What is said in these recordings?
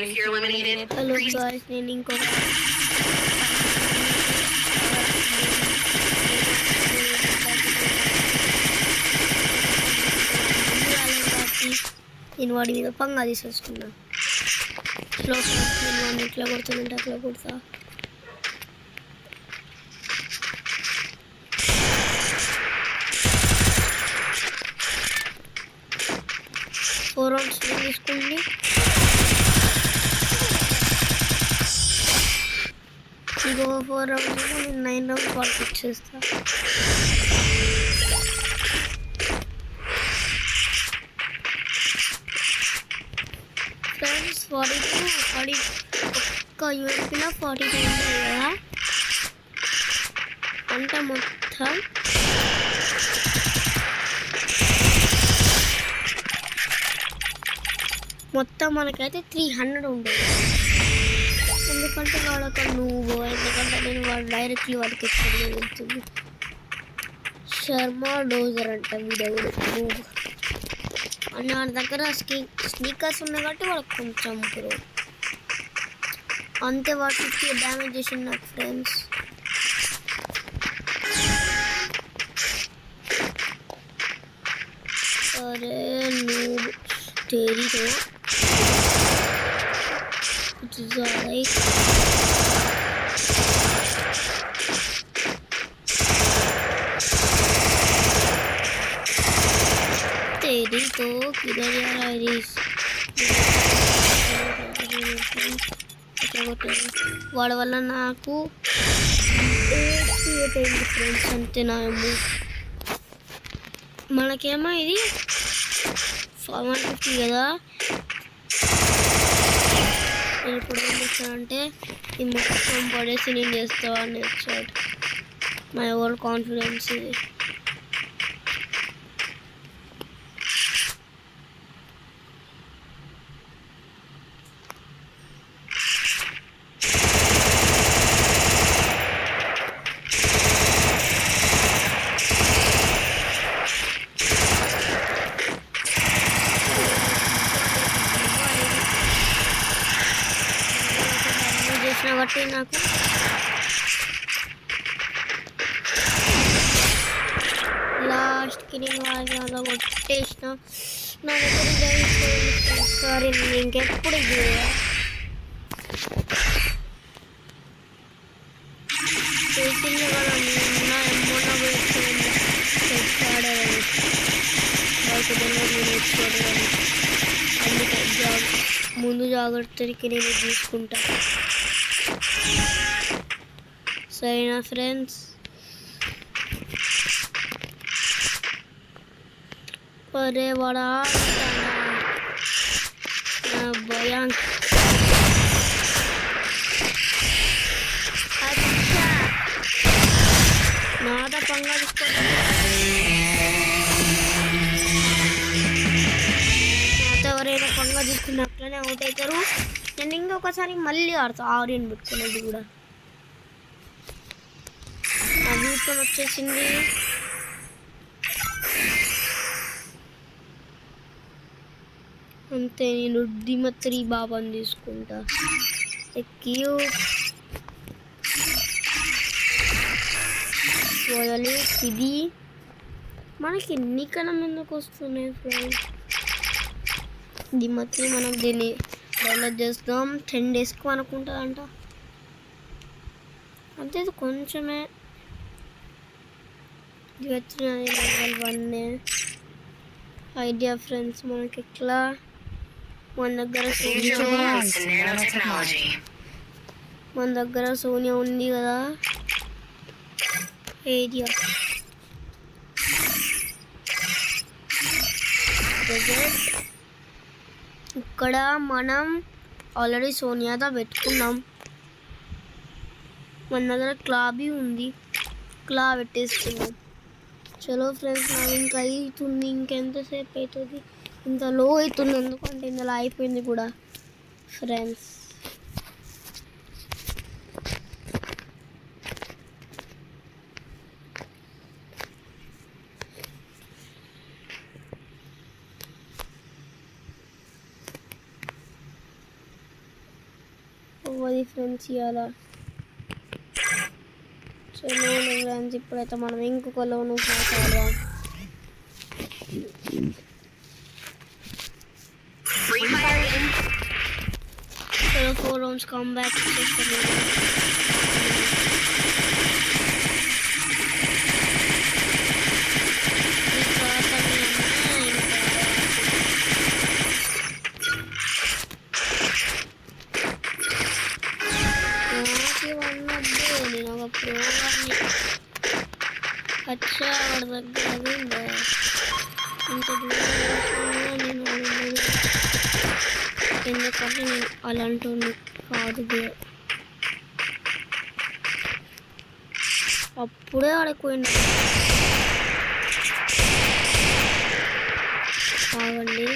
if you're eliminated. Hello guys, నేను ఇంకొక నేను వాడి మీద పంగా తీసేసుకున్నా. స్లో నేను వాడిని ఎట్లా కొడుతానంటే అట్లా కొడతా. ఫోర్ రౌండ్స్ తీసుకోండి. ఇంకో 4 రౌండ్స్ నేను 9 రౌండ్స్ వాళ్ళకి ఇచ్చేస్తా. ఫ్రెండ్స్ 42 ఒక్క యూఎంపీలో 42 ఉంటాయి కదా, అంటే మొత్తం మనకైతే 300 ఉంటుంది. ఎందుకంటే వాడు ఒక నువ్వు, ఎందుకంటే నేను వాడు డైరెక్ట్లీ వాడికి ఎక్కడ వెళ్తుంది. శర్మ డోజర్ అంట వీడెవడు నువ్వు అని. వాడి దగ్గర స్నీకర్స్ ఉన్నాయి కాబట్టి వాడికి కొంచెం ప్రో అంతే. వాడు 50 డ్యామేజ్ చేసింది నాకు ఫ్రెండ్స్. అరే నువ్వు తెరీతో तेरी तो किधर यार आइरिस వాడి వల్ల నాకు ఫ్రెండ్స్ అంతే. నా మనకేమో ఇది 150 కదా. నేను ఇప్పుడు ఏం చేస్తానంటే ఈ మొత్తం పడేసి నేను చేస్తాను వచ్చాడు. మై ఓవర్ కాన్ఫిడెన్స్ ఇది. కాబట్టి నాకు లాస్ట్కి నేను వాళ్ళ కొట్టేసిన. నా దగ్గర సారీ నేను ఇంకెప్పుడు చేసింది కదా అందుకే ముందు జాగ్రత్తకి నేను తీసుకుంటా. సరేనా ఫ్రెండ్స్? అరే వాడా భయాన్ నాట పంగా తీసుకోవడం నాతో ఎవరైనా పంగా తీసుకున్నట్లనే అవుట్ అవుతారు. నేను ఇంకొకసారి మళ్ళీ ఆడతా ఆర్యన్ పెట్టుకునేది కూడా. నా వీతం వచ్చేసింది. అంతే నేను డిమత్రి బాబాని తీసుకుంటా. ఎక్కియు ఇది మనకి ఎన్ని కణం ఎందుకు వస్తున్నాయి ఫ్రెండ్స్? డిమత్రి మనం దీన్ని డెవలప్ చేస్తాం 10 డేస్కు అనుకుంటుందంట. అంతే కొంచెమే. డిమత్రి లెవెల్ 1 ఐడియా ఫ్రెండ్స్. మనకి ఎట్లా మన దగ్గర సోనియా ఉంది కదా. ఏరియా ఇక్కడ మనం ఆల్రెడీ సోనియాతో పెట్టుకున్నాం. మన దగ్గర క్లాబీ ఉంది, క్లా పెట్టేసుకున్నాం. చలో ఫ్రెండ్స్, నాకు ఇంకా అవుతుంది. ఇంకెంతసేపు అవుతుంది? ఇంత లో అవుతుంది ఎందుకంటే ఇందులో అయిపోయింది కూడా ఫ్రెండ్స్. అవ్వదు ఫ్రెండ్స్ ఇవాళ. చలో ఫ్రెండ్స్ ఇప్పుడైతే మనం ఇంకొక లోను మాట్లాడదాం. చలో 4 రౌండ్స్ కమ్ బ్యాక్ చేస్తాం. అచ్చా వాడి దగ్గర అది ఉందా? ఇంత దూరం నేను ఎందుకంటే నేను అలాంటి కాదు. అప్పుడే ఆడిపోయింది. కావండి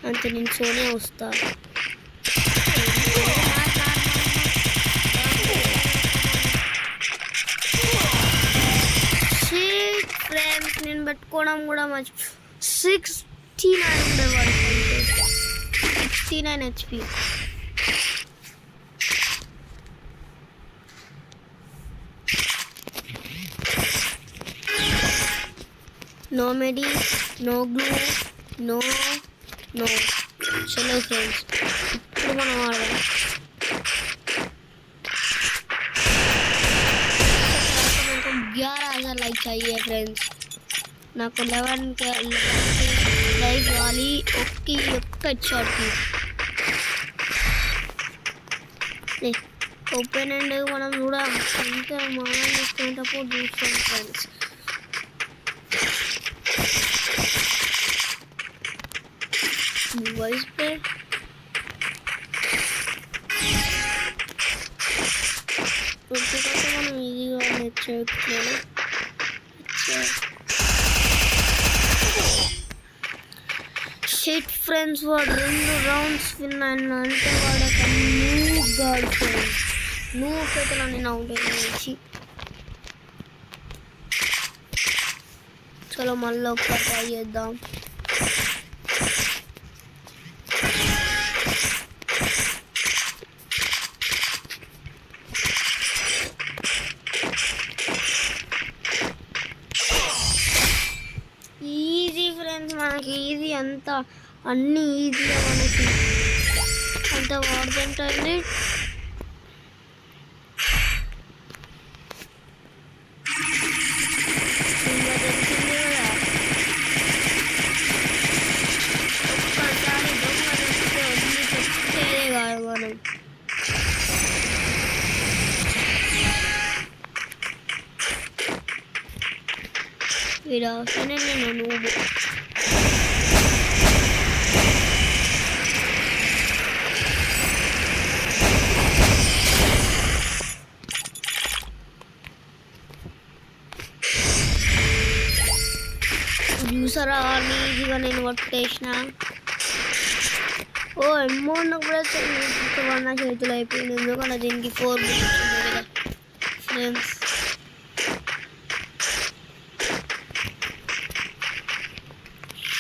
అంతే, నేను సోనియా వస్తా. ఫ్రెండ్స్ నేను పెట్టుకోవడం కూడా 69 ఉండేవాడు. 69 HP. నో మెడి, నో గ్లూ, నో. చలో ఫ్రెండ్స్ ఇప్పుడు మనం ఆడదాం. 11,000 लाइक चाहिए फ्रेंड्स. నాకు 11K లైక్ కావాలి ఒక్క షాట్కి. ఓపెన్ అండ్ మనం కూడా ఎంత మనం చేసుకునేటప్పుడు చూస్తాం ఫ్రెండ్స్. వాయిస్ పే మనం ఈజీగా నేర్చుకోవాలి. షిట్ ఫ్రెండ్స్ వాడు 2 రౌండ్స్ విన్ అయినా అంటే వాడు ఒక న్యూ గాడ్ ఫ్రెండ్స్. నువ్వు చేతులు నేను అవుట్ నుంచి. చలో మళ్ళీ ఒకసారి ట్రై చేద్దాం. ఈజీ ఫ్రెండ్స్ మనకి ఈజీ అంతా అన్నీ ఈజీగా మనకి అంత వాడుతుంటుంది. ఇంకా తెలిసిందే కదా ఒక్కసారి దొంగ దొరికితే వదిలి పెట్టేదే కాదు మనం. వీడు అవసరమే నేను నువ్వు చూసారా ఈజీగా నేను పట్టేసిన. ఓ అమౌంట్ కూడా నా చేతులు అయిపోయింది. ఎందుకంటే దీనికి 4 మినిట్స్ ఉంది కదా ఫ్రెండ్స్.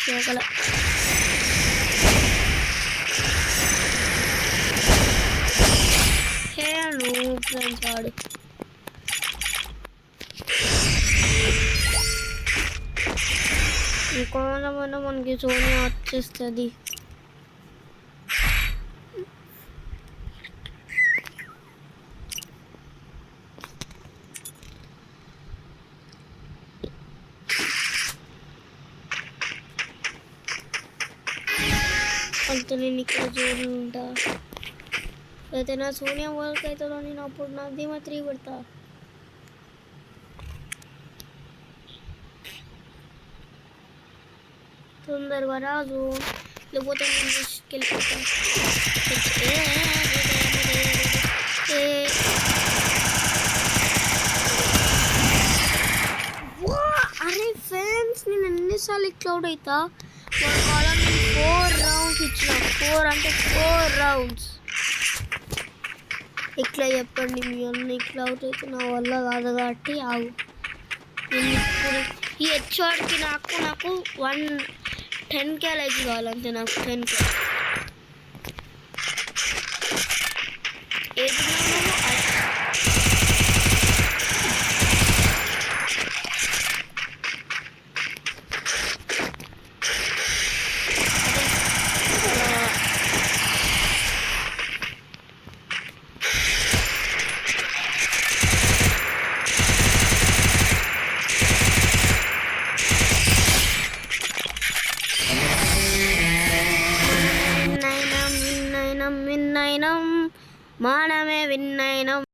కేకల ఫ్రెండ్స్ వాడు ఇంకోనమైనా మనకి సోనియా వచ్చేస్తుంది. అంత నేను ఇక్కడ జోన్లు ఉంటా. అయితే నా సోనియా వర్క్ అవుతుందో నేను అప్పుడు నా ధీమా 3 పెడతా. తొందరగా రాజు లేకపోతే నేను తీసుకెళ్ళిపోతా. అరే ఫ్రెండ్స్ నేను ఎన్నిసార్లు ఇట్లా అవుట్ అవుతా. వాళ్ళ కాలం 4 రౌండ్స్ ఇచ్చిన. 4 అంటే 4 రౌండ్స్. ఇట్లా చెప్పండి మీ అన్న ఇట్లా అవుట్ అయితే నా వల్ల కాదు కాబట్టి ఆగు. నేను ఇప్పుడు ఈ హెచ్ఆర్కి నాకు 10K లైక్ కావాలంటే నాకు 10K. ఏది మనమే విన్ అయినాం.